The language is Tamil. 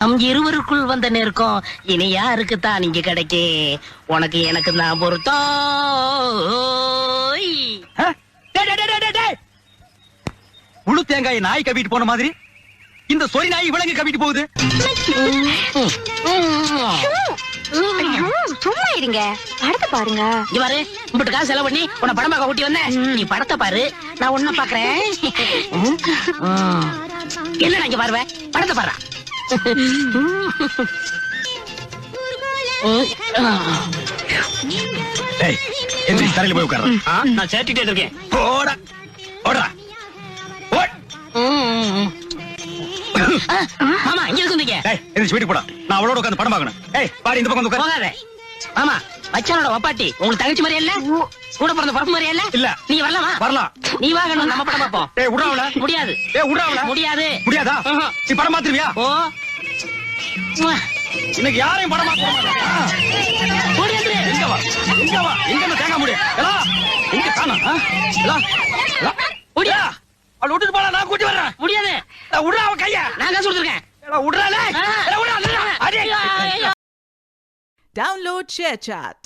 நம் இருவருக்குள் வந்த நெருக்கம் இனி யாருக்குத்தான் இங்க கிடைக்கே? உனக்கு எனக்கு தான் பொருத்தம். முழு தேங்காய் நாய் கவிட்டு போன மாதிரி இந்த சொறி நாய் விலங்கு கவிட்டு போகுது. சும்மா இருங்க, படத்தை பாருங்க. இங்க பாரு, உங்ககிட்ட காசு செலவு பண்ணி உன்னை படம் பார்க்க கூட்டி வந்தேன். நீ படத்தை பாரு, நான் உன்ன பாக்குறேன். என்ன இங்க பாருவ, படத்தை பாரு. தரையில போய் உட்கார. நான் சேர்த்துட்டே இருக்கேன். ஓடா ஓடா. மாமா இங்க இருக்குங்க. வீட்டுக்கு போடா, நான் அவளோட உட்காந்து படம் பார்க்கணும். பாடி இந்த பக்கம் உட்காரு. போகாத மாமா, மச்சானோட வப்பாட்டி உங்களுக்கு தங்கச்சி மாதிரியா இல்ல? கூட பிறந்த பரப்பு மாதிரியா இல்ல? இல்ல. நீ வரலாமா? வரலாம். நீ வாங்கணும், நம்ம படம் பார்ப்போம். விடாவல முடியாது. விடாவல முடியாது. முடியாதா? நீ படம் பார்த்துருவியா? ஓ இன்னைக்கு யாரையும் படம் பார்க்க முடியாது. எங்க வா எங்க வா எங்க தேங்க முடியும் எங்க காணோம்? முடியா அவள் விட்டுட்டு போல, நான் கூட்டி வர்றேன். முடியாது. விடுறா அவன் கைய. நான் காசு கொடுத்துருக்கேன். விடுறாளே. Download ShareChat.